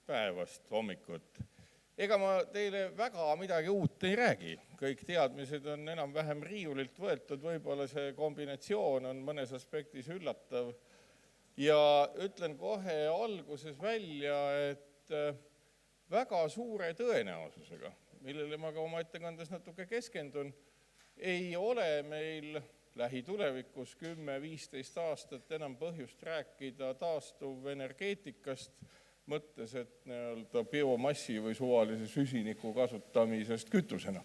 päevast hommikut. Ega ma teile väga midagi uut ei räägi. Kõik teadmised on enam-vähem riiulilt võetud, võib-olla see kombinatsioon on mõnes aspektis üllatav. Ja ütlen kohe alguses välja, et väga suure tõenäosusega, millele ma ka oma ettekandes natuke keskendun, ei ole meil lähitulevikus 10-15 aastat enam põhjust rääkida taastuv energeetikast, mõttes, et biomassi või suvalise süsiniku kasutamisest kütusena.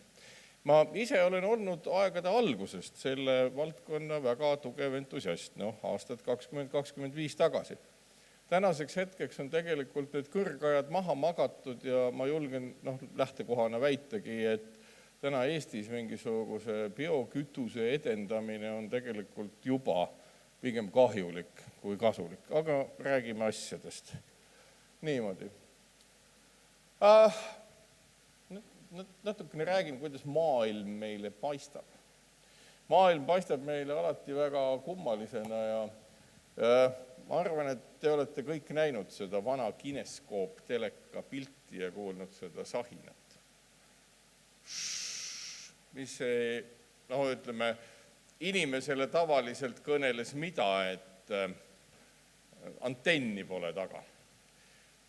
Ma ise olen olnud aegade algusest selle valdkonna väga tugev entusiast, aastat 2025 tagasi. Tänaseks hetkeks on tegelikult need kõrgajad maha magatud ja ma julgen lähtekohana väitagi, et täna Eestis mingisuguse biokütuse edendamine on tegelikult juba pigem kahjulik kui kasulik, aga räägime asjadest. Niimoodi. Natukene räägin, kuidas maailm meile paistab. Maailm paistab meile alati väga kummalisena ja ma arvan, et te olete kõik näinud seda vana kineskoop teleka pilti ja kuulnud seda sahinat. Mis see, ütleme, inimesele tavaliselt kõneles mida, et antenni pole taga.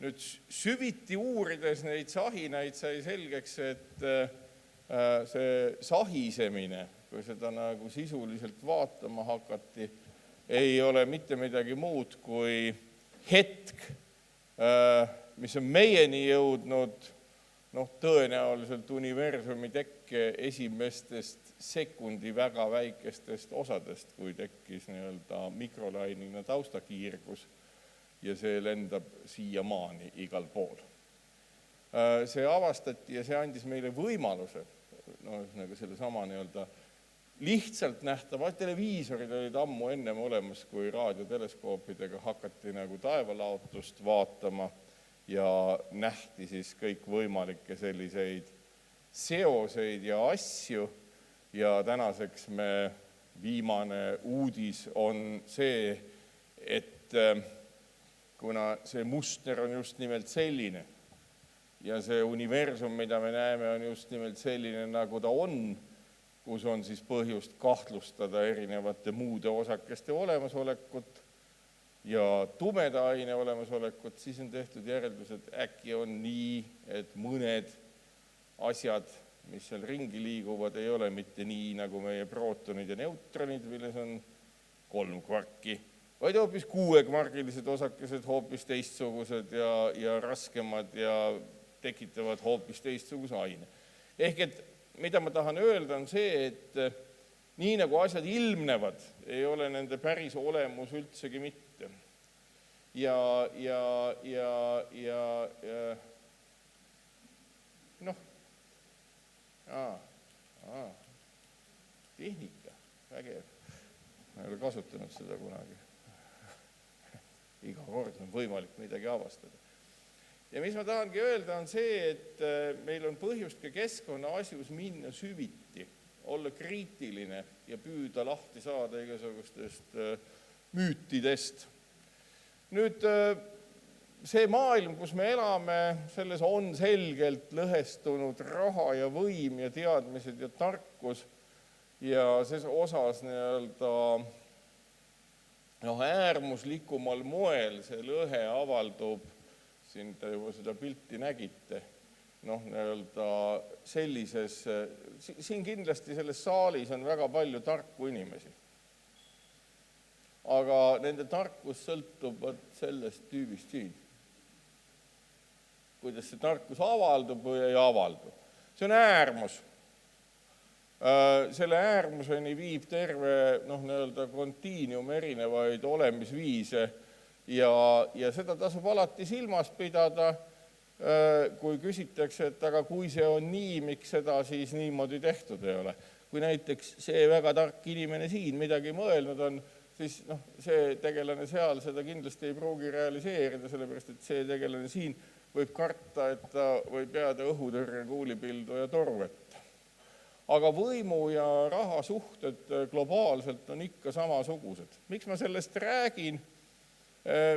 Nüüd süviti uurides neid sahinaid sai selgeks, et see sahisemine, kui seda nagu sisuliselt vaatama hakati, ei ole mitte midagi muud kui hetk, mis on meieni jõudnud tõenäoliselt universumi tekke esimestest sekundi väga väikestest osadest, kui tekkis mikrolainina taustakiirgus ja see lendab siiamaani igal pool. See avastati ja see andis meile võimaluse, selle sama lihtsalt nähtava, televiisorid olid ammu ennem olemas, kui raadioteleskoopidega hakati taevalaotust vaatama ja nähti siis kõik võimalikke selliseid seoseid ja asju ja tänaseks me viimane uudis on see, et kuna see muster on just nimelt selline ja see universum, mida me näeme, on just nimelt selline, nagu ta on, kus on siis põhjust kahtlustada erinevate muude osakeste olemasolekut ja tumeda aine olemasolekut, siis on tehtud järeldus, et äkki on nii, et mõned asjad, mis seal ringi liiguvad, ei ole mitte nii, nagu meie prootonid ja neutronid, milles on 3 kvarki, vaid hoopis 6-kvargilised osakesed, hoopis teistsugused ja raskemad ja tekitavad hoopis teistsuguse aine. Ehk et mida ma tahan öelda on see, et nii nagu asjad ilmnevad, ei ole nende päris olemus üldsegi mitte. Tehnika, vägev. Ma ei ole kasutanud seda kunagi. Iga kord on võimalik midagi avastada. Ja mis ma tahangi öelda on see, et meil on põhjust ka keskkonna asjus minna süviti, olla kriitiline ja püüda lahti saada igasugustest müütidest. Nüüd see maailm, kus me elame, selles on selgelt lõhestunud raha ja võim ja teadmised ja tarkus ja ses osas äärmuslikumal moel see lõhe avaldub, siin te juba seda pilti nägite, sellises, siin kindlasti selles saalis on väga palju tarku inimesi. Aga nende tarkus sõltub sellest tüübist siin. Kuidas see tarkus avaldub või ei avaldu. See on äärmus. Selle äärmuseni viib terve kontiinium erinevaid olemisviise ja seda tasub alati silmas pidada, kui küsitakse, et aga kui see on nii, miks seda siis niimoodi tehtud ei ole. Kui näiteks see väga tark inimene siin midagi mõelnud on, siis see tegelane seal seda kindlasti ei pruugi realiseerida, sellepärast et see tegelane siin võib karta, et ta võib jääda õhutõrje, kuulipildu ja torvet. Aga võimu ja raha suhted globaalselt on ikka samasugused. Miks ma sellest räägin?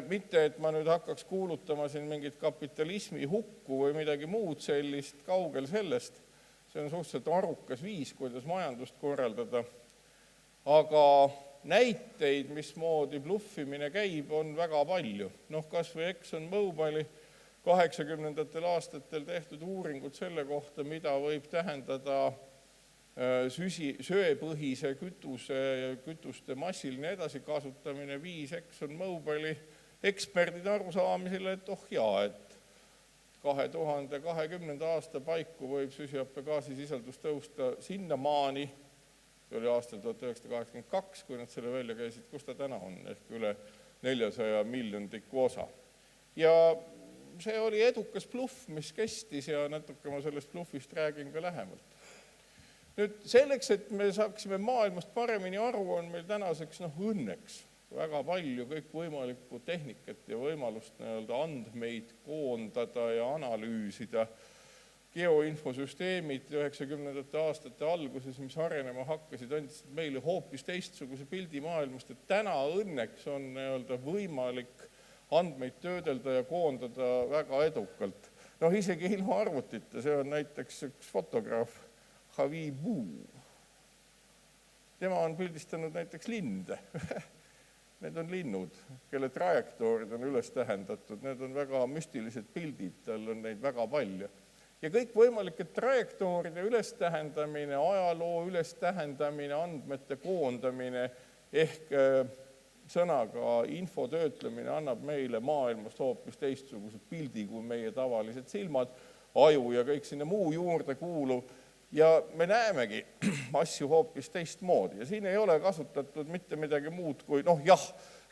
Mitte, et ma nüüd hakkaks kuulutama siin mingit kapitalismi hukku või midagi muud sellist, kaugel sellest. See on suhteliselt arukas viis, kuidas majandust korraldada. Aga näiteid, mismoodi bluffimine käib, on väga palju. Kas või ExxonMobili 80. aastatel tehtud uuringud selle kohta, mida võib tähendada söepõhise kütuste massiline edasikasutamine, viis ExxonMobili eksperdid arusaamisele, et et 2020. aasta paiku võib süsihappegaasisisaldus tõusta sinnamaani, see oli aastal 1982, kui nad selle välja käisid, kus ta täna on, ehk üle 400 miljondiku osa. Ja see oli edukas bluff, mis kestis ja natuke ma sellest bluffist räägin ka lähemalt. Nüüd selleks, et me saaksime maailmast paremini aru, on meil tänaseks õnneks väga palju kõikvõimalikku tehnikat ja võimalust andmeid koondada ja analüüsida. Geoinfosüsteemid 90. aastate alguses, mis arenema hakkasid, andsid meile hoopis teistsuguse pildi maailmast, et täna õnneks on võimalik andmeid töödelda ja koondada väga edukalt. Isegi ilma arvutita, see on näiteks üks fotograaf, Javi Buu. Tema on pildistanud näiteks linde. Need on linnud, kelle trajektoorid on üles tähendatud. Need on väga müstilised pildid, tal on neid väga palju. Ja kõik võimalike trajektooride üles tähendamine, ajaloo üles tähendamine, andmete koondamine ehk sõnaga info töötlemine annab meile maailmast hoopis teistsuguse pildi kui meie tavalised silmad, aju ja kõik sinna muu juurde kuuluv. Ja me näemegi asju hoopis teistmoodi. Ja siin ei ole kasutatud mitte midagi muud kui,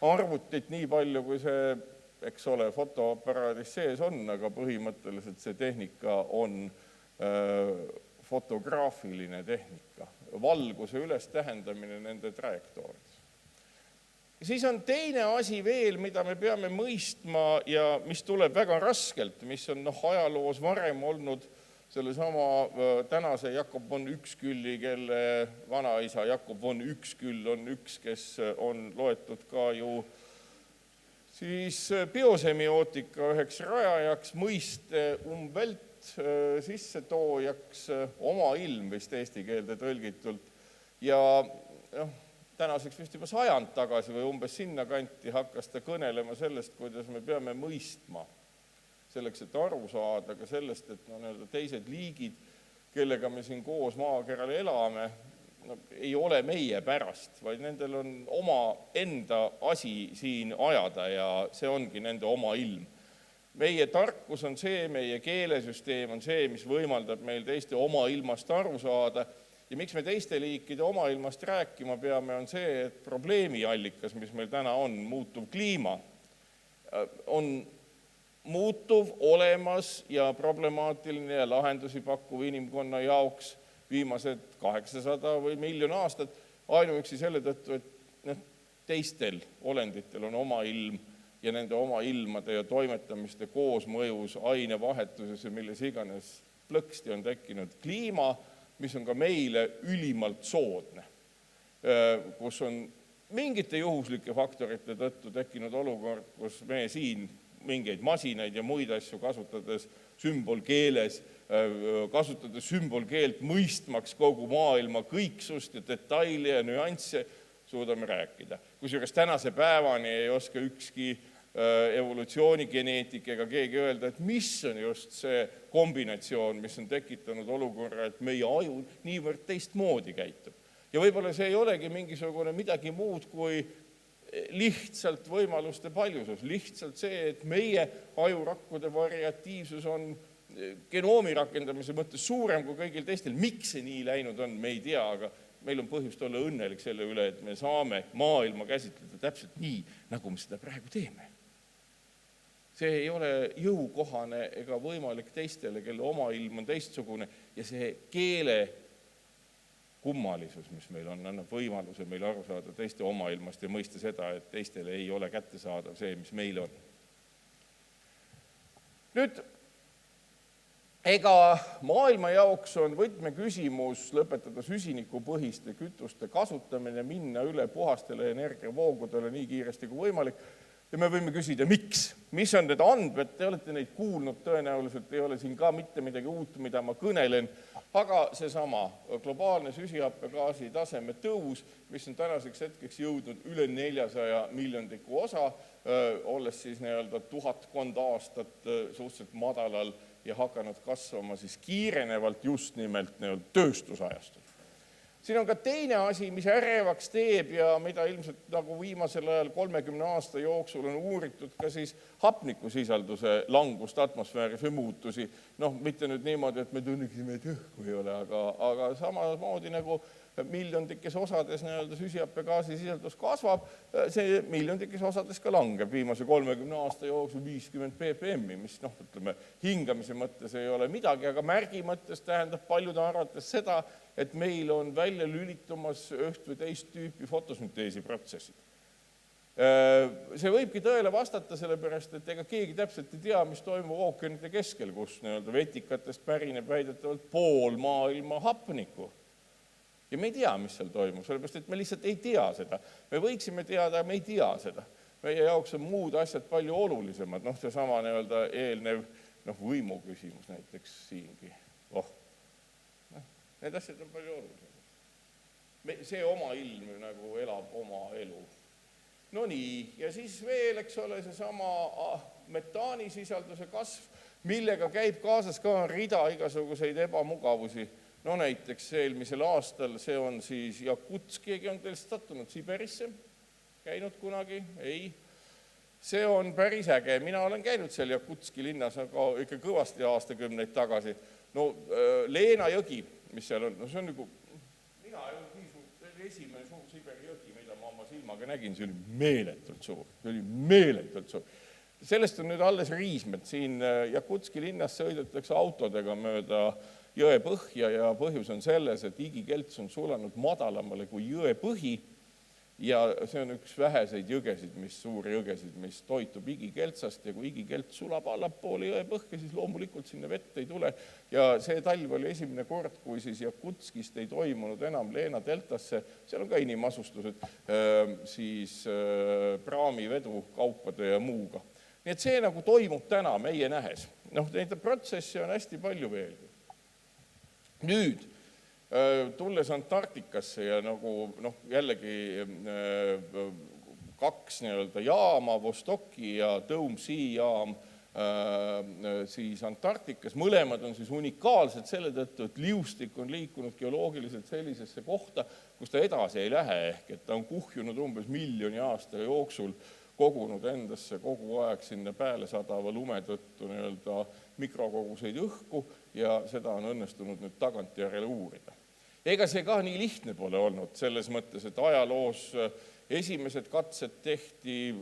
arvutit nii palju, kui see, fotoaparaadis sees on, aga põhimõtteliselt see tehnika on fotograafiline tehnika, valguse üles tähendamine nende trajektooris. Siis on teine asi veel, mida me peame mõistma ja mis tuleb väga raskelt, mis on ajaloos varem olnud sellesama tänase Jakob von Ükskülli, kelle vanaisa Jakob von Üksküll on üks, kes on loetud ka ju siis biosemiootika üheks rajajaks, mõiste umvelt sissetoojaks, oma ilm vist eesti keelde tõlgitult. Ja tänaseks vist juba 100 tagasi või umbes sinna kanti hakkas ta kõnelema sellest, kuidas me peame mõistma selleks, et aru saada ka sellest, et teised liigid, kellega me siin koos maakeral elame, ei ole meie pärast, vaid nendel on oma enda asi siin ajada ja see ongi nende oma ilm. Meie tarkus on see, meie keelesüsteem on see, mis võimaldab meil teiste oma ilmast aru saada. Ja miks me teiste liikide oma ilmast rääkima peame, on see, et probleemi allikas, mis meil täna on, muutuv kliima, on muutuv, olemas ja problemaatiline ja lahendusi pakkuv inimkonna jaoks viimased 800 või miljon aastat, ainuüksi selle tõttu, et teistel olenditel on oma ilm ja nende oma ilmade ja toimetamiste koosmõjus ainevahetuses ja milles iganes plõksti on tekkinud kliima, mis on ka meile ülimalt soodne, kus on mingite juhuslike faktorite tõttu tekkinud olukord, kus me siin mingeid masinaid ja muid asju kasutades sümbolkeeles, kasutades sümbolkeelt mõistmaks kogu maailma kõiksust ja detaili ja nüansse suudame rääkida. Kusjuures tänase päevani ei oska ükski evolutsioonigeneetik ega keegi öelda, et mis on just see kombinatsioon, mis on tekitanud olukorra, et meie aju niivõrd teistmoodi käitub. Ja võib-olla see ei olegi mingisugune midagi muud kui lihtsalt võimaluste paljusus, lihtsalt see, et meie ajurakkude variatiivsus on genoomi rakendamise mõttes suurem kui kõigil teistel. Miks see nii läinud on, me ei tea, aga meil on põhjust olla õnnelik selle üle, et me saame maailma käsitleda täpselt nii, nagu me seda praegu teeme. See ei ole jõukohane ega võimalik teistele, kelle oma ilm on teistsugune ja see keele kummalisus, mis meil on, annab võimaluse meil aru saada teiste oma ilmast ja mõista seda, et teistele ei ole kättesaadav see, mis meil on. Nüüd, ega maailma jaoks on võtmeküsimus lõpetada süsinikupõhiste kütuste kasutamine, minna üle puhastele energiavoogudele nii kiiresti kui võimalik. Ja me võime küsida, miks? Mis on need andmed? Te olete neid kuulnud tõenäoliselt, ei ole siin ka mitte midagi uut, mida ma kõnelen, aga seesama globaalne süsihappegaasi taseme tõus, mis on tänaseks hetkeks jõudnud üle 400 miljondiku osa, olles siis tuhatkond aastat suhteliselt madalal ja hakanud kasvama siis kiirenevalt just nimelt tööstusajastul. Siin on ka teine asi, mis ärevaks teeb ja mida ilmselt nagu viimasel ajal 30 aasta jooksul on uuritud ka siis hapnikusisalduse langust atmosfääris või muutusi. Mitte nüüd niimoodi, et me tunneksime, et õhku ei ole, aga samamoodi nagu miljondikes osades süsihappegaasi sisaldus kasvab, see miljondikes osades ka langeb viimase 30 aasta jooksul 50 ppm, mis hingamise mõttes ei ole midagi, aga märgi mõttes tähendab paljude arvates seda, et meil on välja lülitumas üht või teist tüüpi fotosünteesi protsessid. See võibki tõele vastata, sellepärast, et ega keegi täpselt ei tea, mis toimub ookeanide keskel, kus vetikatest pärineb väidetavalt pool maailma hapnikku. Ja me ei tea, mis seal toimub, sellepärast, et me lihtsalt ei tea seda. Me võiksime teada, me ei tea seda. Meie jaoks on muud asjad palju olulisemad. Seesama eelnev võimu küsimus näiteks siingi. Need asjad on palju olulisemad. See oma ilm nagu elab oma elu. No nii, ja siis veel, eks ole, seesama metaanisisalduse kasv, millega käib kaasas ka rida igasuguseid ebamugavusi. Näiteks eelmisel aastal see on siis Jakutski, keegi on teil sattunud Siberisse, käinud kunagi? Ei. See on päris äge. Mina olen käinud seal Jakutski linnas, aga ikka kõvasti aastakümneid tagasi. Leena jõgi, mis seal on, see on nagu, mina ei olnud nii suur, see oli esimene suur Siberi jõgi, mida ma oma silmaga nägin, see oli meeletult suur. Sellest on nüüd alles riismed. Siin Jakutski linnas sõidetakse autodega mööda jõe põhja ja põhjus on selles, et igikelts on sulanud madalamale kui jõe põhi ja see on üks väheseid jõgesid, suuri jõgesid, mis toitub igikeltsast ja kui igikelts sulab allapoole jõe põhja, siis loomulikult sinna vett ei tule ja see talv oli esimene kord, kui siis Jakutskist ei toimunud enam Leena deltasse, seal on ka inimasustused, siis praamivedu kaupade ja muuga. Nii et see nagu toimub täna meie nähes. Neid protsessi on hästi palju veelgi. Nüüd, tulles Antarktikasse ja jällegi kaks jaama, Vostoki ja Dome Sea jaam siis Antarktikas, mõlemad on siis unikaalsed selle tõttu, et liustik on liikunud geoloogiliselt sellisesse kohta, kus ta edasi ei lähe, ehk et ta on kuhjunud umbes miljoni aasta jooksul, kogunud endasse kogu aeg sinna pääle sadava lume tõttu mikrokoguseid õhku ja seda on õnnestunud nüüd tagantjärele uurida. Ega see ka nii lihtne pole olnud selles mõttes, et ajaloos esimesed katsed tehti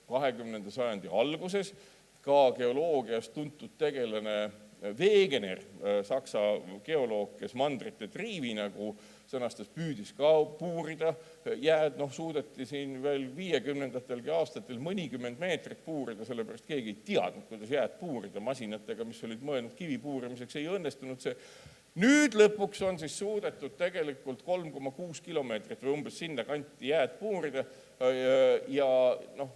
20. sajandi alguses, ka geoloogias tuntud tegelane Wegener, saksa geoloog, kes mandrite triivi nagu sõnastas, püüdis ka puurida jääd, suudeti siin veel 50-ndatelgi aastatel mõnikümmend meetrit puurida, sellepärast keegi ei teadnud, kuidas jääd puurida masinatega, mis olid mõelnud kivi puurimiseks, ei õnnestunud see. Nüüd lõpuks on siis suudetud tegelikult 3,6 kilomeetrit või umbes sinna kanti jääd puurida ja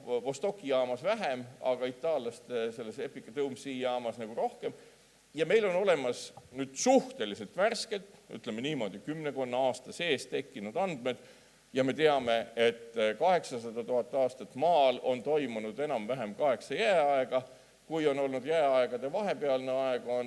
Vostoki jaamas vähem, aga itaallaste selles Epica Dome Sea jaamas nagu rohkem. Ja meil on olemas nüüd suhteliselt värskelt, ütleme niimoodi 10 aasta sees tekkinud andmed ja me teame, et 800 000 aastat maal on toimunud enam-vähem 8 jääaega. Kui on olnud jääaegade vahepealne aeg, on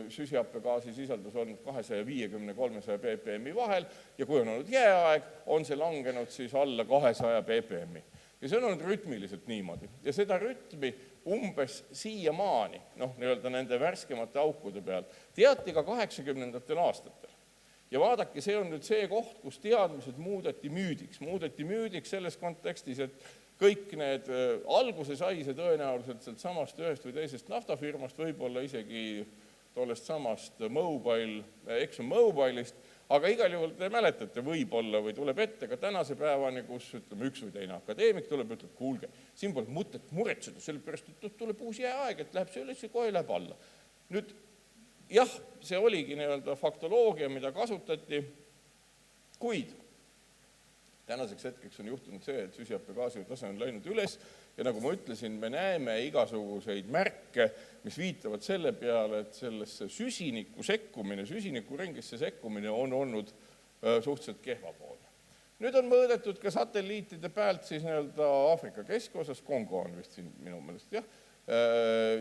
süsihappegaasi sisaldus olnud 250-300 ppm vahel ja kui on olnud jääaeg, on see langenud siis alla 200 ppm. Ja see on olnud rütmiliselt niimoodi. Ja seda rütmi umbes siiamaani, nende värskemate aukude peal, teati ka 80-ndatel aastatel. Ja vaadake, see on nüüd see koht, kus teadmised muudeti müüdiks. Muudeti müüdiks selles kontekstis, et kõik need alguse sai see tõenäoliselt sealt samast ühest või teisest naftafirmast, võib-olla isegi tollest samast ExxonMobilist, aga igal juhul te mäletate võib-olla või tuleb ette ka tänase päevani, kus üks või teine akadeemik tuleb ja ütleb, kuulge, siin pole mõtet muretseda, sellepärast, et tuleb uus jääaeg, et läheb see üles ja kohe läheb alla. Nüüd, jah, see oligi faktoloogia, mida kasutati, kuid Tänaseks hetkeks on juhtunud see, et süsihappegaasi tase on läinud üles ja nagu ma ütlesin, me näeme igasuguseid märke, mis viitavad selle peale, et sellesse süsiniku sekkumine, süsinikuringisse sekkumine on olnud suhteliselt kehvapoolne. Nüüd on mõõdetud ka satelliitide pealt siis nii-öelda Aafrika keskosas, Kongo on vist siin minu meelest, jah,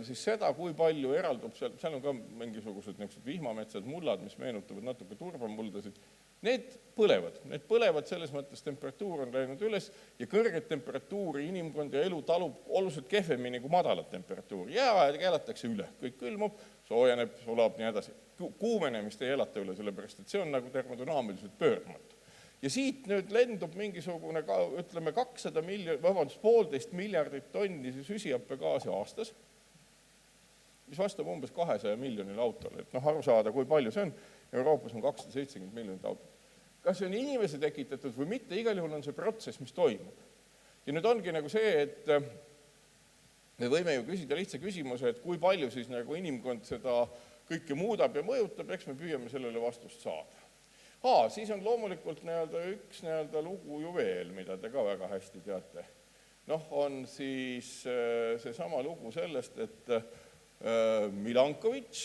siis seda, kui palju eraldub seal on ka mingisugused vihmametsad, mullad, mis meenutavad natuke turbamuldasid, need põlevad selles mõttes, temperatuur on läinud üles ja kõrget temperatuuri inimkond ja elu talub oluliselt kehvemini kui madalat temperatuuri. Jääaeg elatakse üle, kõik külmub, soojeneb, sulab, nii edasi. Kuumenemist ei elata üle, sellepärast, et see on nagu termodünaamiliselt pöördmatu. Ja siit nüüd lendub mingisugune, ütleme, 1,5 miljardit tonni süsihappegaasi aastas, mis vastab umbes 200 miljonile autole. Et aru saada, kui palju see on. Euroopas on 270 miljonit autot. Kas see on inimese tekitatud või mitte, igal juhul on see protsess, mis toimub. Ja nüüd ongi nagu see, et me võime ju küsida lihtsa küsimuse, et kui palju siis nagu inimkond seda kõike muudab ja mõjutab, eks me püüame sellele vastust saada. Siis on loomulikult üks lugu ju veel, mida te ka väga hästi teate. On siis see sama lugu sellest, et Milankovitš,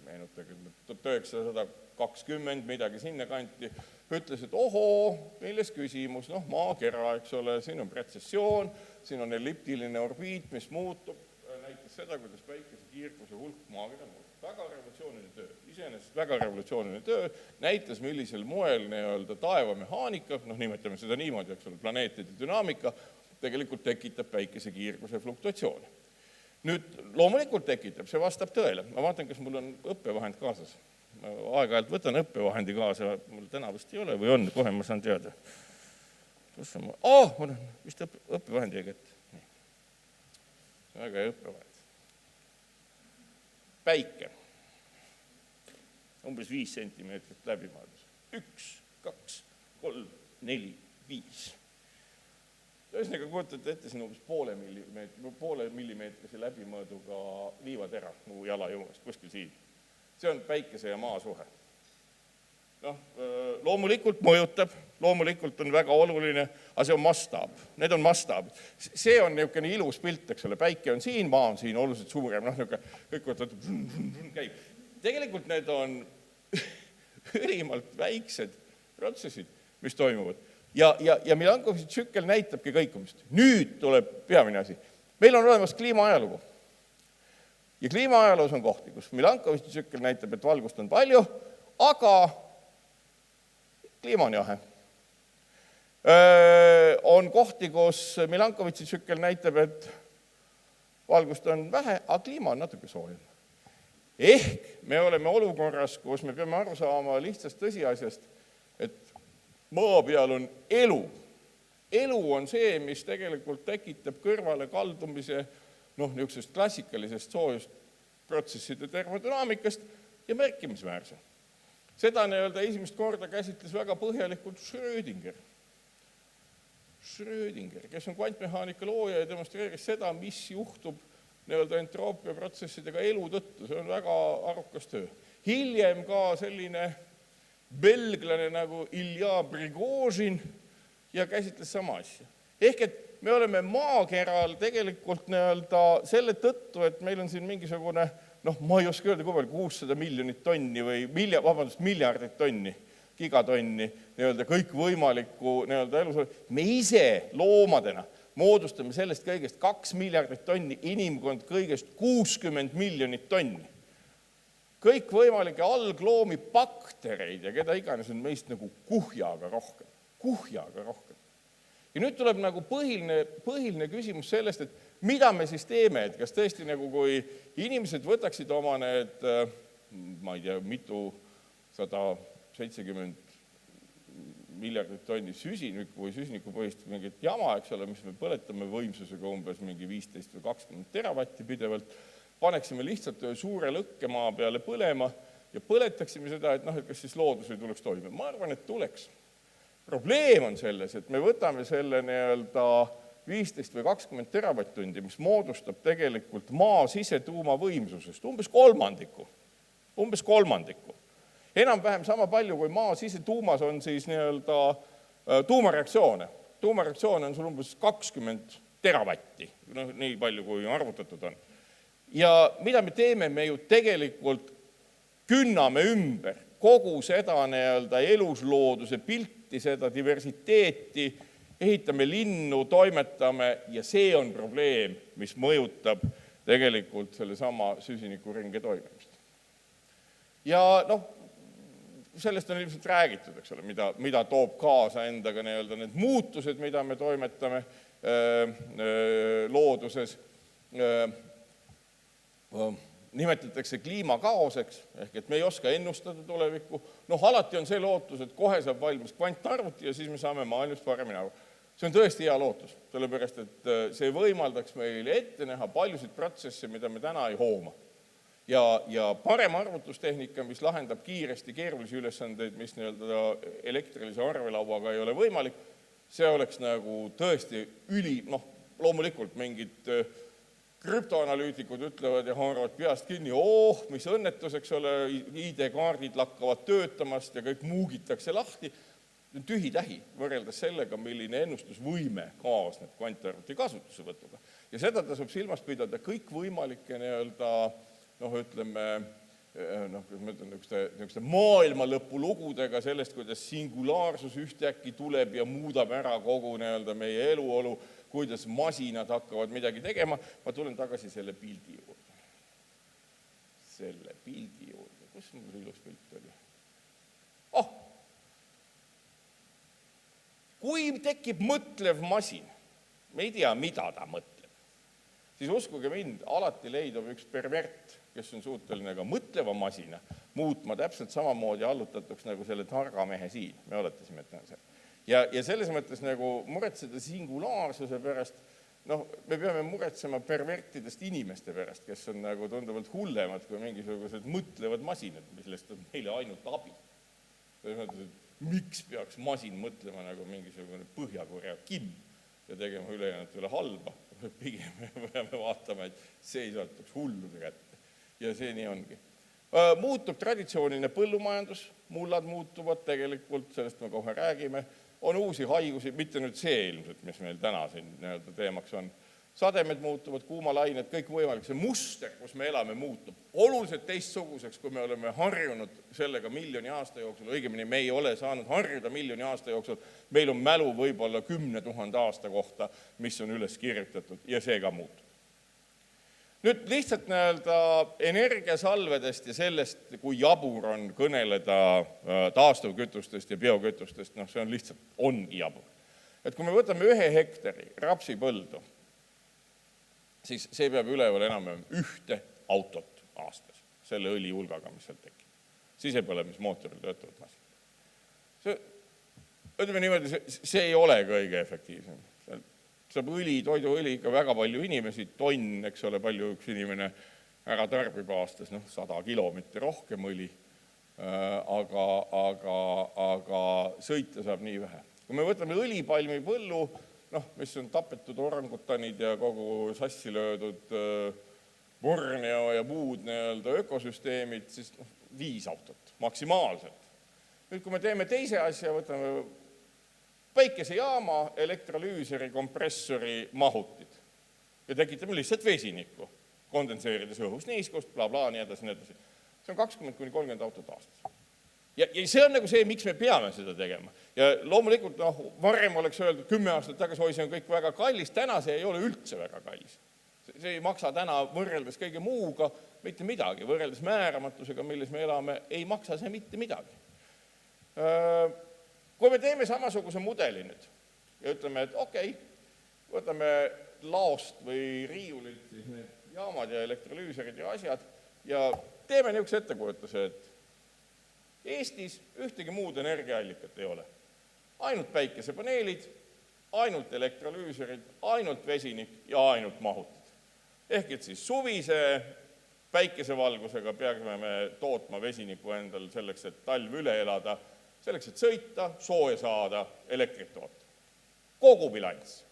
meenutage, 1920 midagi sinna kanti, ütles, et ohoo, milles küsimus, maakera, eks ole, siin on pretsessioon, siin on elliptiline orbiit, mis muutub, näitas seda, kuidas päikese kiirguse hulk maakera muutub. Väga revolutsiooniline töö, iseenesest väga revolutsiooniline töö, näitas, millisel moel taevamehaanika, nimetame seda niimoodi, eks ole, planeetide dünaamika, tegelikult tekitab päikese kiirguse fluktuatsiooni. Nüüd loomulikult tekitab, see vastab tõele. Ma vaatan, kas mul on õppevahend kaasas. Aeg-ajalt võtan õppevahendi kaasa, mul täna vist ei ole või on, kohe ma saan teada. Kus on mul on vist õppevahendi kätt. Väga hea õppevahend. Päike. Umbes 5 sentimeetrit läbimõõdus. 1, 2, 3, 4, 5. Ühesõnaga kujutate ette siin umbes poole millimeetrise läbimõõduga liivatera mu jala juurest, kuskil siin. See on päikese ja maa suhe. Loomulikult mõjutab, loomulikult on väga oluline, aga see on mastaab. Need on mastaab. See on niisugune ilus pilt, eks ole, päike on siin, maa on siin oluliselt suurem, kõik võtavad, käib. Tegelikult need on ülimalt väiksed protsessid, mis toimuvad. Ja Milankovitši tsükkel näitabki kõikumist. Nüüd tuleb peamine asi. Meil on olemas kliimaajalugu. Ja kliimaajaloos on kohti, kus Milankovitši tsükkel näitab, et valgust on palju, aga kliima on jahe. On kohti, kus Milankovitši tsükkel näitab, et valgust on vähe, aga kliima on natuke soojem. Ehk me oleme olukorras, kus me peame aru saama lihtsast tõsiasjast, et maa peal on elu. Elu on see, mis tegelikult tekitab kõrvale kaldumise niisugusest klassikalisest soojusprotsesside termodünaamikast ja märkimisväärse. Seda esimest korda käsitles väga põhjalikult Schrödinger, kes on kvantmehaanika looja ja demonstreeris seda, mis juhtub entroopia protsessidega elu tõttu. See on väga arukas töö. Hiljem ka selline belglane nagu Ilja Prigožin ja käsitles sama asja. Ehk et me oleme maakeral tegelikult selle tõttu, et meil on siin mingisugune ma ei oska öelda, kui palju, 600 miljonit tonni või miljardit tonni, gigatonni, kõik võimalikku elu. Me ise loomadena moodustame sellest kõigest 2 miljardit tonni, inimkond kõigest 60 miljonit tonni. Kõik võimalike algloomi, baktereid ja keda iganes on meist nagu kuhjaga rohkem. Ja nüüd tuleb põhiline küsimus sellest, et mida me siis teeme, et kas tõesti kui inimesed võtaksid oma need, ma ei tea, mitu 170 miljardit tonni süsinikku või süsinikupõhist mingit jama, eks ole, mis me põletame võimsusega umbes mingi 15 või 20 teravatti pidevalt, paneksime lihtsalt suure lõkke maa peale põlema ja põletaksime seda, et kas siis loodus ei tuleks toime. Ma arvan, et tuleks. Probleem on selles, et me võtame selle 15 või 20 teravatt-tundi, mis moodustab tegelikult maa sisetuuma võimsusest umbes kolmandiku. Enam-vähem sama palju, kui maa sisetuumas on siis Tuumareaktsioone. Tuumareaktsioone on sul umbes 20 teravatti, nii palju kui arvutatud on. Ja mida me teeme, me ju tegelikult künname ümber kogu seda eluslooduse pilti, seda diversiteeti, ehitame linnu, toimetame ja see on probleem, mis mõjutab tegelikult selle sama süsinikuringe toimimist. Ja sellest on ilmselt räägitud, eks ole, mida toob kaasa endaga need muutused, mida me toimetame looduses. Nimetatakse kliimakaoseks, ehk et me ei oska ennustada tulevikku. Alati on see lootus, et kohe saab valmis kvantarvuti ja siis me saame maailmast paremini aru. See on tõesti hea lootus, sellepärast, et see võimaldaks meil ette näha paljusid protsesse, mida me täna ei hooma. Ja parem arvutustehnika, mis lahendab kiiresti keerulisi ülesandeid, mis elektrilise arvelauaga ei ole võimalik, see oleks tõesti loomulikult mingid krüptoanalüütikud ütlevad ja haaravad peast kinni, mis õnnetus, eks ole, ID-kaardid lakkavad töötamast ja kõik muugitakse lahti. Tühi-tähi võrreldes sellega, milline ennustusvõime kaasneb kvantarvuti kasutusevõtuga. Ja seda tasub silmas pidada kõik võimalike maailma lõpulugudega sellest, kuidas singulaarsus ühtäkki tuleb ja muudab ära kogu meie eluolu, kuidas masinad hakkavad midagi tegema. Ma tulen tagasi selle pildi juurde. Kus mul ilus pilt oli? Kui tekib mõtlev masin, me ei tea, mida ta mõtleb, siis uskuge mind, alati leidub üks pervert, kes on suuteline ka mõtleva masina muutma täpselt samamoodi allutatuks nagu selle targa mehe siin. Me oletasime, et see. Ja selles mõttes muretseda singulaarsuse pärast, me peame muretsema pervertidest inimeste pärast, kes on tunduvalt hullemad kui mingisugused mõtlevad masinad, millest on meile ainult abi. Selles mõttes, et miks peaks masin mõtlema nagu mingisugune Põhja-Korea Kim ja tegema ülejäänutele halba. Pigem me peame vaatama, et see ei saatuks hullude kätte. Ja see nii ongi. Muutub traditsiooniline põllumajandus, mullad muutuvad tegelikult, sellest me kohe räägime. On uusi haigusi, mitte nüüd see ilmselt, mis meil täna siin teemaks on. Sademed muutuvad, kuumalained, kõik võimalik. See muster, kus me elame, muutub oluliselt teistsuguseks, kui me oleme harjunud sellega miljoni aasta jooksul. Õigemini me ei ole saanud harjuda miljoni aasta jooksul. Meil on mälu võib-olla 10 000 aasta kohta, mis on üles kirjutatud ja see ka muutub. Nüüd lihtsalt energiasalvedest ja sellest, kui jabur on kõneleda taastuvkütustest ja biokütustest, see on lihtsalt jabur. Et kui me võtame 1 hektari rapsipõldu, siis see peab üleval enam ühte autot aastas, selle õli hulgaga, mis seal tekib. Sisepõlemismootoril töötavad masinad. Ütleme niimoodi, see ei ole kõige efektiivsem. Saab õli, toiduõli ikka väga palju inimesi, tonn, eks ole, palju üks inimene ära tarbib aastas, 100 kilo, mitte rohkem õli, aga sõita saab nii vähe. Kui me võtame õlipalmi põllu, mis on tapetud orangutanid ja kogu sassi löödud Borneo ja muud ökosüsteemid, siis 5 autot maksimaalselt. Nüüd, kui me teeme teise asja, võtame päikesejaama, elektrolüüseri, kompressori mahutid ja tekitame lihtsalt vesinikku, kondenseerides õhus niiskust, bla-bla, nii edasi, nii edasi. See on 20-30 autot aastas. Ja see on see, miks me peame seda tegema. Ja loomulikult varem oleks öeldud 10 aastat tagasi, see on kõik väga kallis, täna see ei ole üldse väga kallis. See ei maksa täna võrreldes kõige muuga mitte midagi, võrreldes määramatusega, milles me elame, ei maksa see mitte midagi. Kui me teeme samasuguse mudeli nüüd ja ütleme, et okei, võtame laost või riiulilt siis need jaamad ja elektrolüüserid ja asjad ja teeme niisuguse ettekujutuse, et Eestis ühtegi muud energiaallikat ei ole. Ainult päikesepaneelid, ainult elektrolüüserid, ainult vesinik ja ainult mahutid. Ehk et siis suvise päikesevalgusega peame me tootma vesiniku endal selleks, et talv üle elada, selleks, et sõita, sooja saada, elektrit toota. Kogu bilanss,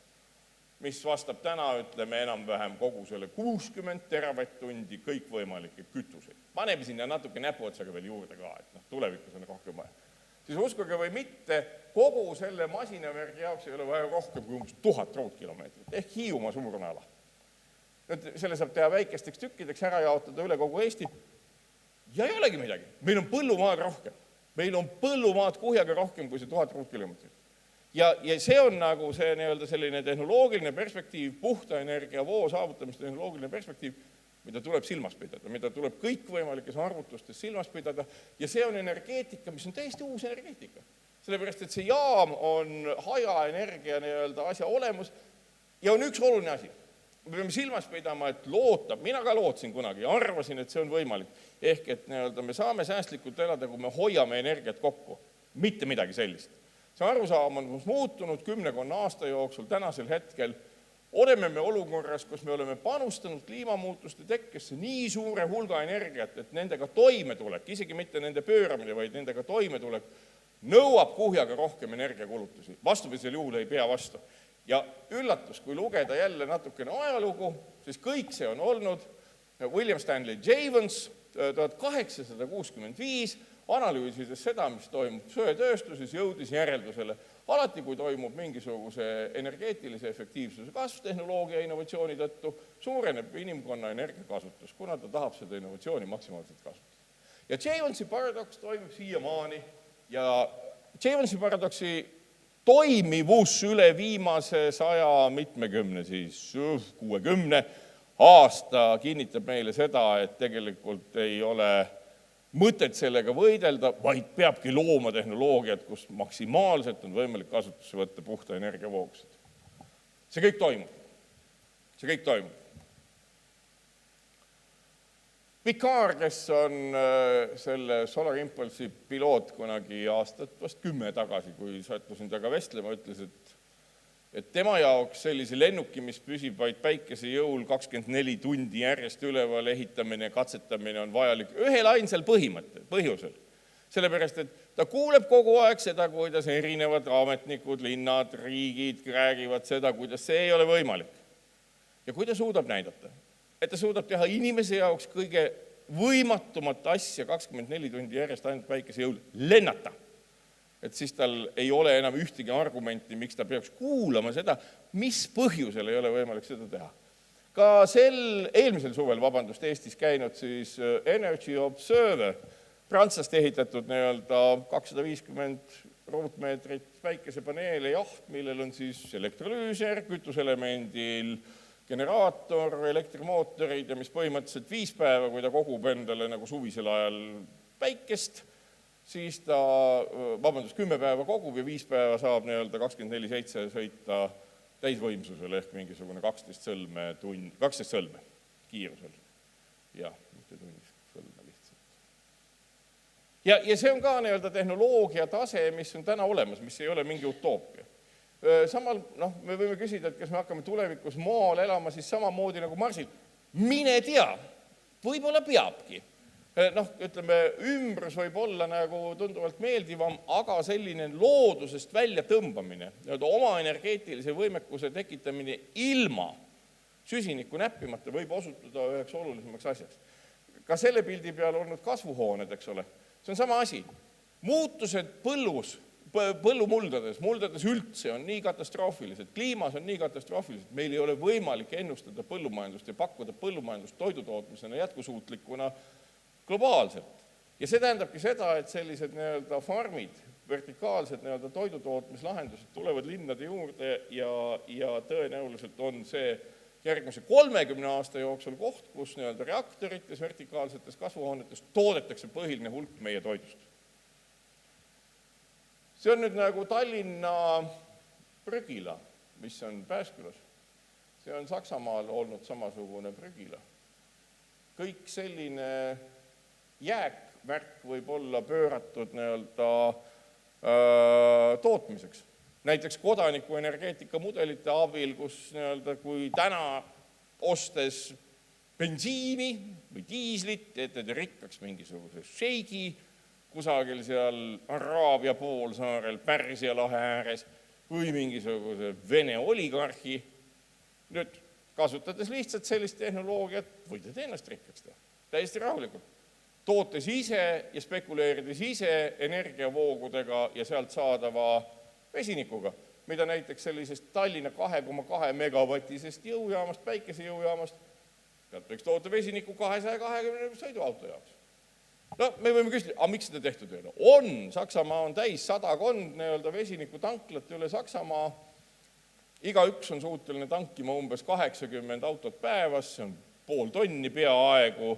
mis vastab täna, ütleme enam-vähem kogu selle 60 teravatt-tundi kõikvõimalikke kütuseid. Paneme sinna natuke näpuotsaga veel juurde ka, et tulevikus on rohkem vaja. siis uskuge või mitte, kogu selle masinavärgi jaoks ei ole vaja rohkem kui umbes 1000 ruutkilomeetrit, ehk Hiiumaa suurune ala. Selle saab teha väikesteks tükkideks, ära jaotada üle kogu Eesti. Ja ei olegi midagi. Meil on põllumaad rohkem. Meil on põllumaad kuhjaga rohkem kui see 1000 ruutkilomeetrit. Ja see on nagu see selline tehnoloogiline perspektiiv, puhta energia voo saavutamiste tehnoloogiline perspektiiv, mida tuleb silmas pidada, mida tuleb kõikvõimalikes arvutustes silmas pidada. Ja see on energeetika, mis on täiesti uus energeetika. Sellepärast, et see jaam on hajaenergia asja olemus ja on üks oluline asi. Me peame silmas pidama, et mina ka lootsin kunagi ja arvasin, et see on võimalik. Ehk et me saame säästlikult elada, kui me hoiame energiat kokku. Mitte midagi sellist. See arusaam on muutunud 10 aasta jooksul tänasel hetkel. Oleme me olukorras, kus me oleme panustanud kliimamuutuste tekkesse nii suure hulga energiat, et nendega toimetulek, isegi mitte nende pööramine, vaid nendega toimetulek, nõuab kuhjaga rohkem energiakulutusi. Vastupidisel juhul ei pea vastu. Ja üllatus, kui lugeda jälle natukene ajalugu, siis kõik see on olnud William Stanley Jevons 1865 analüüsides seda, mis toimub söetööstuses, jõudis järeldusele. Alati, kui toimub mingisuguse energeetilise efektiivsuse kasv tehnoloogia innovatsiooni tõttu, suureneb inimkonna energiakasutus, kuna ta tahab seda innovatsiooni maksimaalselt kasutada. Ja Jevonsi paradoks toimub siiamaani ja Jevonsi paradoksi toimivus üle viimase 60 aasta kinnitab meile seda, et tegelikult ei ole mõtet sellega võidelda, vaid peabki looma tehnoloogiat, kus maksimaalselt on võimalik kasutusse võtta puhta energiavoogused. See kõik toimub. Picard, kes on selle Solar Impulse'i piloot kunagi aastat vast 10 tagasi, kui sattusin taga vestlema, ütles, et tema jaoks sellise lennuki, mis püsib vaid päikese jõul 24 tundi järjest üleval ehitamine ja katsetamine on vajalik ühel ainsal põhjusel. Sellepärast, et ta kuuleb kogu aeg seda, kuidas erinevad ametnikud, linnad, riigid räägivad seda, kuidas see ei ole võimalik. Ja kui ta suudab näidata, et ta suudab teha inimese jaoks kõige võimatumat asja 24 tundi järjest ainult päikese jõul lennata. Et siis tal ei ole enam ühtegi argumenti, miks ta peaks kuulama seda, mis põhjusel ei ole võimalik seda teha. Ka eelmisel suvel, Eestis käinud siis Energy Observer, Prantsast ehitatud 250 ruutmeetrit päikesepaneele jaht, millel on siis elektrolüüser, kütuselemendil, generaator, elektrimootorid ja mis põhimõtteliselt 5 päeva, kui ta kogub endale nagu suvisel ajal päikest, siis ta, 10 päeva kogub ja 5 päeva saab 24/7 sõita täisvõimsusel ehk mingisugune 12 sõlme kiirusel. Jah, mitte tunnis sõlme lihtsalt. Ja see on ka tehnoloogia tase, mis on täna olemas, mis ei ole mingi utoopia. Samal, me võime küsida, et kas me hakkame tulevikus maal elama siis samamoodi nagu Marsil. Mine tea, võib-olla peabki. Ütleme, ümbrus võib olla nagu tunduvalt meeldivam, aga selline loodusest välja tõmbamine, oma energeetilise võimekuse tekitamine ilma süsinikku näppimata võib osutuda üheks olulisemaks asjaks. Ka selle pildi peal olnud kasvuhooned, eks ole. See on sama asi. Muutused muldades üldse on nii katastroofilised, kliimas on nii katastroofilised, meil ei ole võimalik ennustada põllumajandust ja pakkuda põllumajandust toidutootmisena jätkusuutlikuna globaalselt. Ja see tähendabki seda, et sellised farmid, vertikaalsed toidutootmislahendused tulevad linnade juurde ja tõenäoliselt on see järgmise 30 aasta jooksul koht, kus reaktorites, vertikaalsetes kasvuhoonetes toodetakse põhiline hulk meie toidust. See on nüüd nagu Tallinna prügila, mis on Pääskülas. See on Saksamaal olnud samasugune prügila. Kõik selline jääkvärk võib olla pööratud tootmiseks. Näiteks kodaniku energeetika mudelite abil, kus kui täna ostes bensiini või diislit, teete te rikkaks mingisuguse šeigi, kusagil seal Araabia poolsaarel, Pärsia lahe ääres või mingisuguse Vene oligarhi. Nüüd kasutades lihtsalt sellist tehnoloogiat, võite ennast rikkaks teha. Täiesti rahulikult. tootes ise ja spekuleerides ise energiavoogudega ja sealt saadava vesinikuga, mida näiteks sellisest Tallinna 2,2 megavatisest jõujaamast, päikesejõujaamast, sealt võiks toota vesiniku 220 sõiduauto jaoks. No me võime küsida, aga miks seda tehtud ei ole? On, Saksamaa on täis 100 vesinikutanklad üle Saksamaa. Igaüks on suuteline tankima umbes 80 autot päevas, see on pool tonni peaaegu.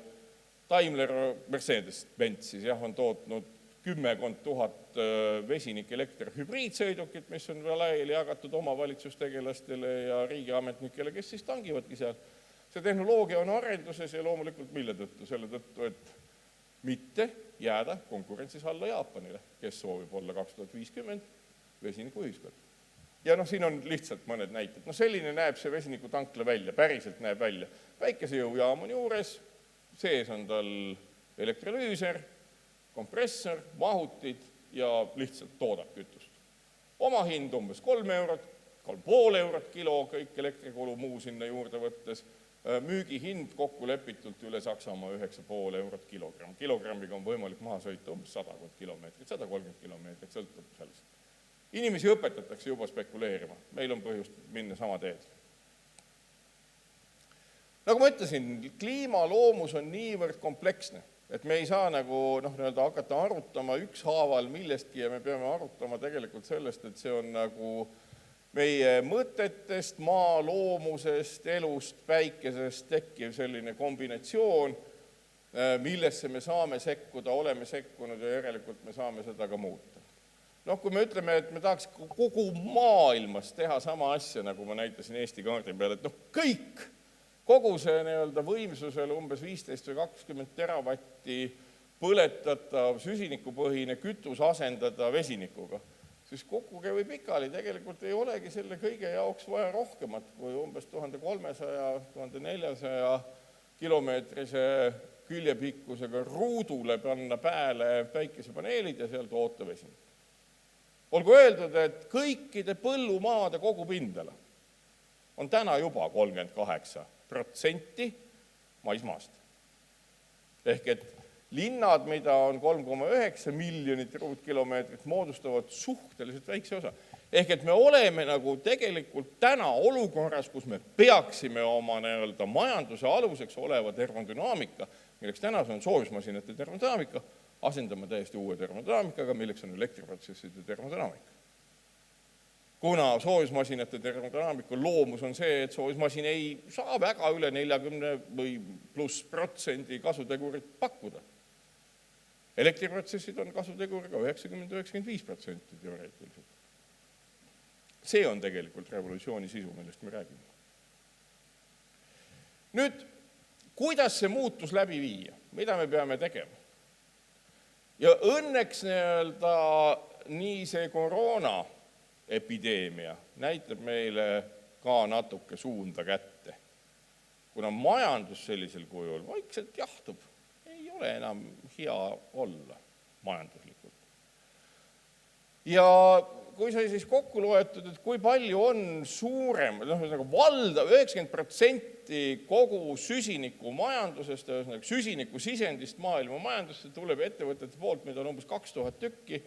Daimler Mercedes-Benz siis on tootnud 10 000 vesinik elektrihübriidsõidukit, mis on laiali jagatud omavalitsustegelastele ja riigiametnikele, kes siis tangivadki seal. See tehnoloogia on arenduses ja loomulikult mille tõttu? Selle tõttu, et mitte jääda konkurentsis alla Jaapanile, kes soovib olla 2050 vesinikuühiskond. Ja siin on lihtsalt mõned näited. Selline näeb see vesinikutankla välja, päriselt näeb välja. Päikesejõujaam on juures, sees on tal elektrolüüser, kompressor, mahutid ja lihtsalt toodab kütust. Oma hind umbes 3 eurot, 3,5 eurot kilo, kõik elektrikulu muu sinna juurde võttes. Müügihind kokku lepitult üle Saksamaa 9,5 eurot kilogramm. Kilogrammiga on võimalik maha sõita umbes 100 kilomeetrit, 130 kilomeetrit, sõltub sellest. Inimesi õpetatakse juba spekuleerima. Meil on põhjust minna sama teed. Nagu ma ütlesin, kliimaloomus on niivõrd kompleksne, et me ei saa hakata arutama ükshaaval millestki ja me peame arutama tegelikult sellest, et see on meie mõtetest, maa loomusest, elust, päikesest tekkiv selline kombinatsioon, millesse me saame sekkuda, oleme sekkunud ja järelikult me saame seda ka muuta. Kui me ütleme, et me tahaks kogu maailmas teha sama asja, nagu ma näitasin Eesti kaardi peal, et kõik, kogu see võimsusel umbes 15 või 20 teravatti põletatav süsinikupõhine kütus asendada vesinikuga, siis kokkuge või pikali tegelikult ei olegi selle kõige jaoks vaja rohkemat kui umbes 1300–1400 kilomeetrise küljepikkusega ruudule panna pääle päikesepaneelid ja seal toota vesinik. Olgu öeldud, et kõikide põllumaade kogupindala on täna juba 38% maismaast. Ehk et linnad, mida on 3,9 miljonit ruutkilomeetrit, moodustavad suhteliselt väikse osa. Ehk et me oleme tegelikult täna olukorras, kus me peaksime oma majanduse aluseks oleva termodünaamika, milleks täna on soojusmasinate termodünaamika, asendama täiesti uue termodünaamikaga, milleks on elektriprotsesside termodünaamika. Kuna soojusmasinate termodünaamika loomus on see, et soojusmasin ei saa väga üle 40 või +% kasutegurit pakkuda. Elektriprotsessid on kasuteguriga 90–95% teoreetiliselt. See on tegelikult revolutsiooni sisu, millest me räägime. Nüüd, kuidas see muutus läbi viia? Mida me peame tegema? Ja õnneks nii see koroonaepideemia näitab meile ka natuke suunda kätte. Kuna majandus sellisel kujul vaikselt jahtub, ei ole enam hea olla majanduslikult. Ja kui sai siis kokku loetud, et kui palju on suurem, valdav 90% kogu süsiniku majandusest, süsiniku sisendist maailma majandusse tuleb ettevõtete poolt, mida on umbes 2000 tükki,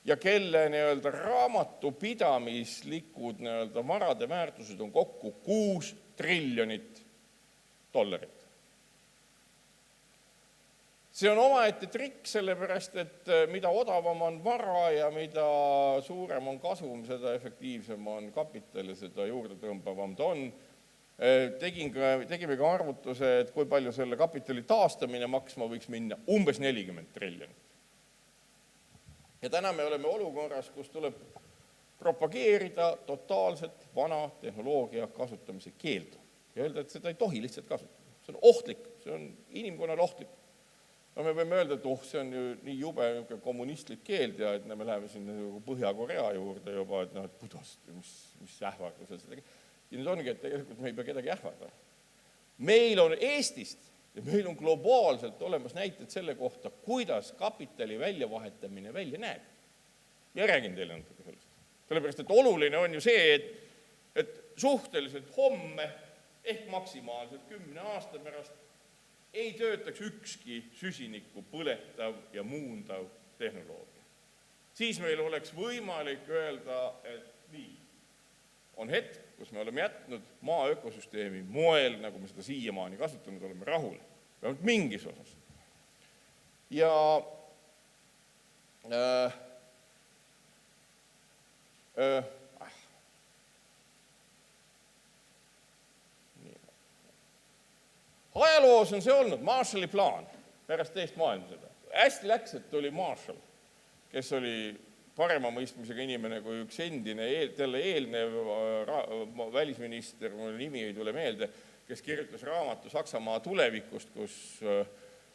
ja kelle raamatupidamislikud varade väärtused on kokku 6 triljonit dollarit. See on omaette trikk, sellepärast, et mida odavam on vara ja mida suurem on kasum, seda efektiivsem on kapital ja seda juurde tõmbavam ta on. Tegime ka arvutuse, et kui palju selle kapitali taastamine maksma võiks minna, umbes 40 triljonit. Ja täna me oleme olukorras, kus tuleb propageerida totaalselt vana tehnoloogia kasutamise keeldu. Ja öelda, et seda ei tohi lihtsalt kasutada. See on ohtlik, see on inimkonnale ohtlik. No me võime öelda, et see on ju nii jube kommunistlik keeld ja et me läheme sinna Põhja-Korea juurde juba, et kuidas, mis ähvardused seda. Ja nüüd ongi, et tegelikult me ei pea kedagi ähvardama. Meil on Eestist ja meil on globaalselt olemas näited selle kohta, kuidas kapitali väljavahetamine välja näeb. Ja räägin teile natuke sellest. Sellepärast, et oluline on ju see, et suhteliselt homme ehk maksimaalselt 10 aasta pärast ei töötaks ükski süsinikku põletav ja muundav tehnoloogia. Siis meil oleks võimalik öelda, et nii, on hetk, kus me oleme jätnud maa ökosüsteemi moel, nagu me seda siiamaani kasutanud oleme, rahule, vähemalt mingis osas. Ja ajaloos on see olnud Marshalli plaan pärast teist maailmasõda. Hästi läks, et tuli Marshall, kes oli parema mõistmisega inimene kui üks endine, talle eelnev välisminister, mul nimi ei tule meelde, kes kirjutas raamatu Saksamaa tulevikust, kus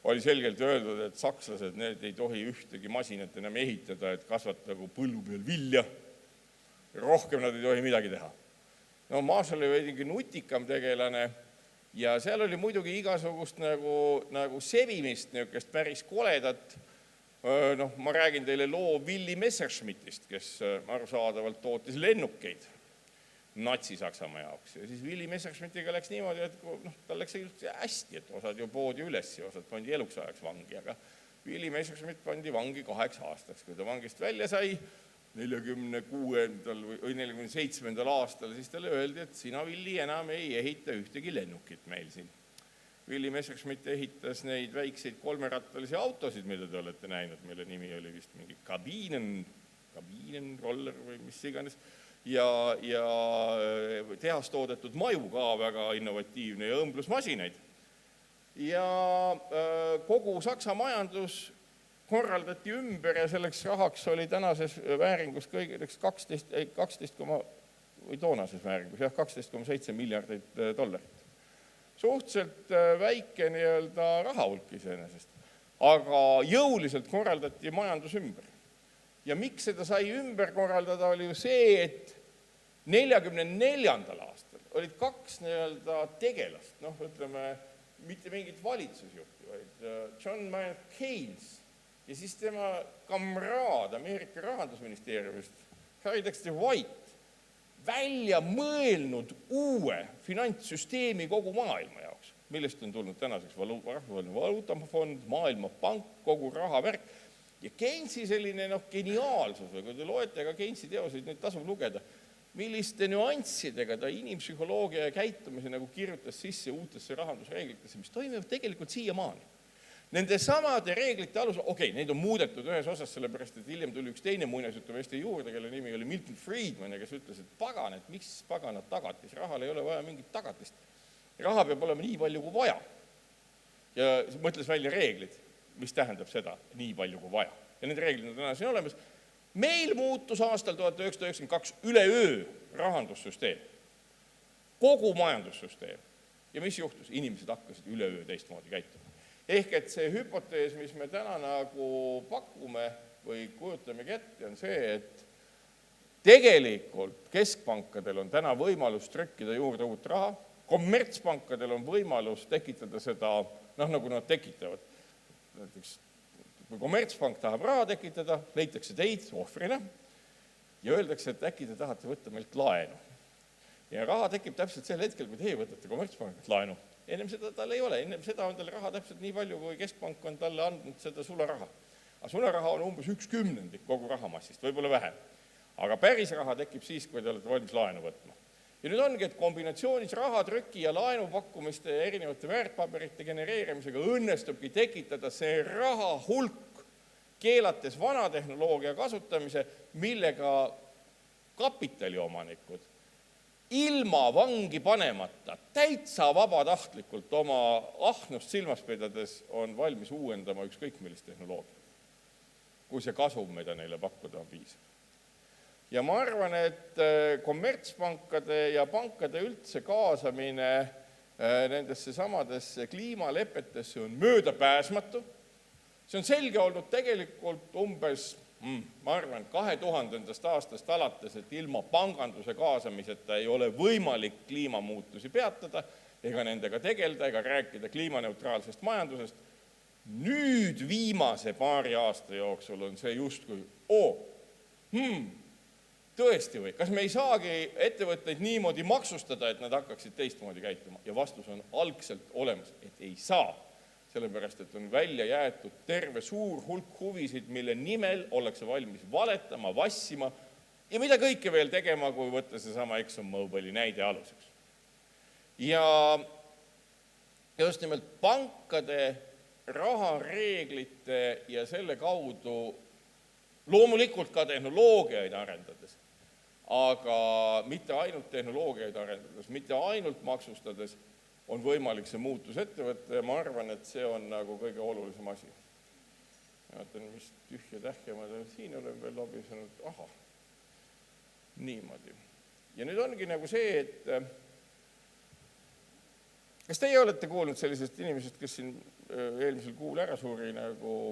oli selgelt öeldud, et sakslased need ei tohi ühtegi masinat enam ehitada, et kasvatagu põllu peal vilja. Rohkem nad ei tohi midagi teha. No Marshall oli veidigi nutikam tegelane ja seal oli muidugi igasugust nagu sebimist, niisugust päris koledat. Ma räägin teile loo Willy Messerschmittist, kes arusaadavalt tootis lennukeid Natsi-Saksamaa jaoks. Ja siis Willy Messerschmittiga läks niimoodi, et tal läks hästi, et osad ju poodi üles ja osad pandi eluks ajaks vangi. Aga Willy Messerschmitt pandi vangi 8 aastaks. Kui ta vangist välja sai 46. või 47. aastal, siis talle öeldi, et sina, Willy, enam ei ehita ühtegi lennukit meil siin. Willy Messerschmitt ehitas neid väikseid 3-rattalisi autosid, mida te olete näinud, mille nimi oli vist mingi kabiinen, roller või mis iganes, ja tehastoodetud maju ka väga innovatiivne ja õmblusmasinaid. Ja kogu Saksa majandus korraldati ümber ja selleks rahaks oli tänases vääringus kõigeks 12,7 miljardit dollarit. Suhteliselt väike raha hulk iseenesest, aga jõuliselt korraldati majandus ümber. Ja miks seda sai ümber korraldada, oli ju see, et 44. aastal olid 2 tegelast, ütleme, mitte mingit valitsusjuhti, vaid John Maynard Keynes ja siis tema kamraad Ameerika rahandusministeeriumist, Harry Dexter White, välja mõelnud uue finantssüsteemi kogu maailma jaoks, millest on tulnud tänaseks Rahvusvaheline Valuutafond, Maailmapank, kogu rahavärk. Ja Keynesi selline geniaalsus, või kui te loete ka Keynesi teoseid, neid tasub lugeda, milliste nüanssidega ta inimpsühholoogia ja käitumise kirjutas sisse uutesse rahandusreeglitesse, mis toimivad tegelikult siiamaani. Nende samade reeglite alusel, neid on muudetud ühes osas, sellepärast, et hiljem tuli üks teine muinasjutumeister juurde, kelle nimi oli Milton Friedman, kes ütles, et pagan, et miks paganat tagatis, rahal ei ole vaja mingit tagatist. Raha peab olema nii palju kui vaja. Ja mõtles välja reeglid, mis tähendab seda nii palju kui vaja. Ja need reeglid on täna siin olemas. Meil muutus aastal 1992 üleöö rahandussüsteem, kogu majandussüsteem. Ja mis juhtus? Inimesed hakkasid üleöö teistmoodi käituma. Ehk et see hüpotees, mis me täna pakume või kujutame ette, on see, et tegelikult keskpankadel on täna võimalus trükkida juurde uut raha, kommertspankadel on võimalus tekitada seda, nagu nad tekitavad. Näiteks, kui kommertspank tahab raha tekitada, leitakse teid ohvrina ja öeldakse, et äkki te tahate võtta meilt laenu. Ja raha tekib täpselt sel hetkel, kui teie võtate kommertspangalt laenu. Ennem seda tal ei ole, ennem seda on tal raha täpselt nii palju, kui keskpank on talle andnud seda sularaha. Aga sularaha on umbes 1/10 kogu rahamassist, võib-olla vähem. Aga päris raha tekib siis, kui te olete valmis laenu võtma. Ja nüüd ongi, et kombinatsioonis rahatrüki ja laenupakkumiste ja erinevate väärtpaberite genereerimisega õnnestubki tekitada see raha hulk, keelates vana tehnoloogia kasutamise, millega kapitaliomanikud ilma vangi panemata, täitsa vabatahtlikult oma ahnust silmas pidades on valmis uuendama ükskõik millist tehnoloogiat, kui see kasum, mida neile pakkuda on piisav. Ja ma arvan, et kommertspankade ja pankade üldse kaasamine nendesse samadesse kliimalepetesse on möödapääsmatu. See on selge olnud tegelikult umbes ma arvan, 2000. aastast alates, et ilma panganduse kaasamiseta ei ole võimalik kliimamuutusi peatada ega nendega tegelda ega rääkida kliimaneutraalsest majandusest. Nüüd viimase paari aasta jooksul on see justkui, tõesti või, kas me ei saagi ettevõtteid niimoodi maksustada, et nad hakkaksid teistmoodi käituma? Ja vastus on algselt olemas, et ei saa. sellepärast, et on välja jäetud terve suur hulk huvisid, mille nimel ollakse valmis valetama, vassima ja mida kõike veel tegema, kui võtta seesama ExxonMobili näide aluseks. Ja just nimelt pankade rahareeglite ja selle kaudu loomulikult ka tehnoloogiaid arendades, aga mitte ainult tehnoloogiaid arendades, mitte ainult maksustades, on võimalik see muutus ette võtta ja ma arvan, et see on nagu kõige olulisem asi. Vaatan, mis tühja tähja ma siin olen veel lobisenud. Aha, niimoodi. Ja nüüd ongi nagu see, et kas teie olete kuulnud sellisest inimesest, kes siin eelmisel kuul ära suri nagu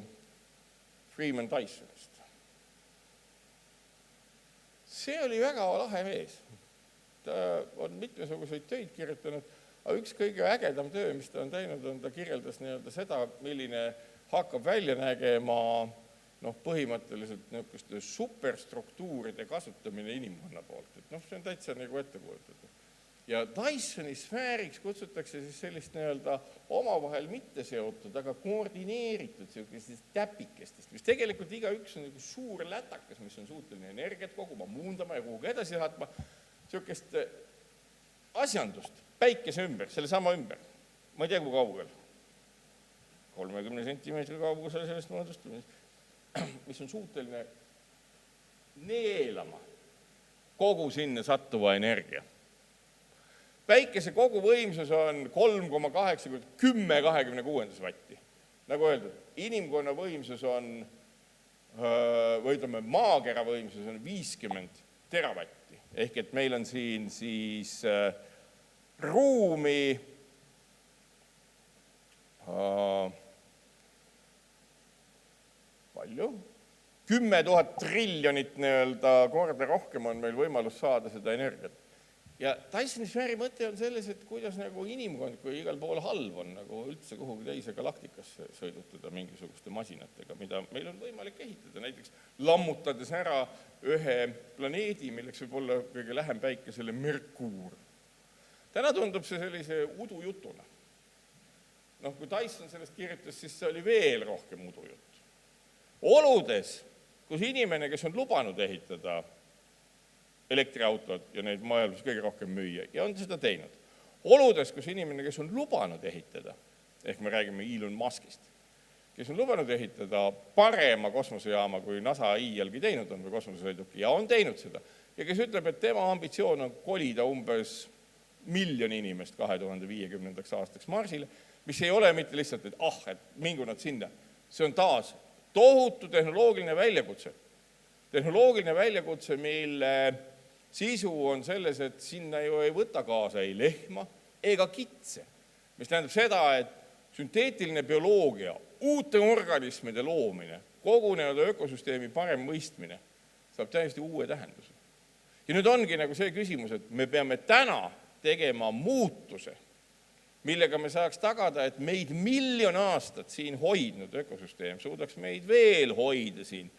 Freeman Dysonist? See oli väga lahe mees. Ta on mitmesuguseid töid kirjutanud, aga üks kõige ägedam töö, mis ta on teinud, on ta kirjeldas seda, milline hakkab välja nägema põhimõtteliselt niisuguste superstruktuuride kasutamine inimkonna poolt. See on täitsa nagu ette kujutatud. Ja Dysoni sfääriks kutsutakse siis sellist omavahel mitte seotud, aga koordineeritud täpikestest, mis tegelikult igaüks on nagu suur lätakas, mis on suuteline energiat koguma, muundama ja kuhugi edasi saatma, niisugust asjandust päikese ümber, selle sama ümber. Ma ei tea, kui kaugel. 30 sentimeetri kaugusel sellest moodustamist, mis on suuteline neelama kogu sinna sattuva energia. Päikese kogu võimsus on 3,8 10,26 vatti. Nagu öeldud, inimkonna võimsus on, või ütleme, maakera võimsus on 50 teravatti. Ehk et meil on siin siis ruumi palju? 10 000 triljonit korda rohkem on meil võimalus saada seda energiat. Ja Dysoni sfääri mõte on selles, et kuidas nagu inimkond, kui igal pool halb on, nagu üldse kuhugi teise galaktikasse sõidutada mingisuguste masinatega, mida meil on võimalik ehitada, näiteks lammutades ära ühe planeedi, milleks võib olla kõige lähem päikesele Merkuur. Täna tundub see sellise udujutuna. Kui Dyson sellest kirjutas, siis see oli veel rohkem udujutt. Oludes, kus inimene, kes on lubanud ehitada elektriautod ja neid maailmas kõige rohkem müüa, ja on seda teinud. Oludes, kus inimene, kes on lubanud ehitada, ehk me räägime Elon Muskist, kes on lubanud ehitada parema kosmosejaama, kui NASA iialgi teinud on või kosmosesõiduki, ja on teinud seda, ja kes ütleb, et tema ambitsioon on kolida umbes 1 miljon inimest 2050. aastaks Marsile, mis ei ole mitte lihtsalt, et mingu nad sinna. See on taas tohutu tehnoloogiline väljakutse. Tehnoloogiline väljakutse, mille sisu on selles, et sinna ju ei võta kaasa ei lehma ega kitse. Mis tähendab seda, et sünteetiline bioloogia, uute organismide loomine, kogu ökosüsteemi parem mõistmine saab täiesti uue tähenduse. Ja nüüd ongi nagu see küsimus, et me peame täna tegema muutuse, millega me saaks tagada, et meid 1 miljon aastat siin hoidnud ökosüsteem suudaks meid veel hoida siin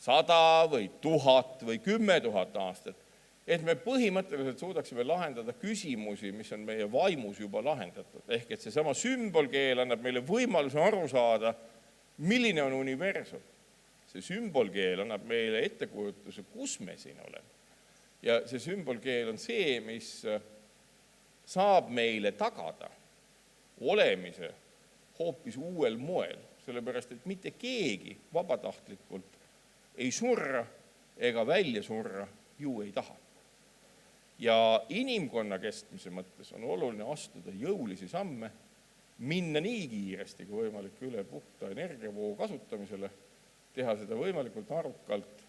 100 või 1000 või 10 000 aastat, et me põhimõtteliselt suudaksime lahendada küsimusi, mis on meie vaimus juba lahendatud. Ehk et seesama sümbolkeel annab meile võimaluse aru saada, milline on universum. See sümbolkeel annab meile ettekujutuse, kus me siin oleme. Ja see sümbolkeel on see, mis saab meile tagada olemise hoopis uuel moel, sellepärast, et mitte keegi vabatahtlikult ei surra ega välja surra ju ei taha. Ja inimkonna kestmise mõttes on oluline astuda jõulisi samme, minna nii kiiresti kui võimalik üle puhta energiavoo kasutamisele, teha seda võimalikult arukalt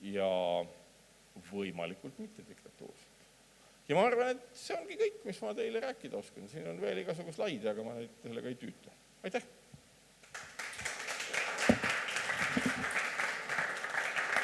ja võimalikult mitte diktatuurselt. Ja ma arvan, et see ongi kõik, mis ma teile rääkida oskan. Siin on veel igasugu slaide, aga ma sellega ei tüüta. Aitäh!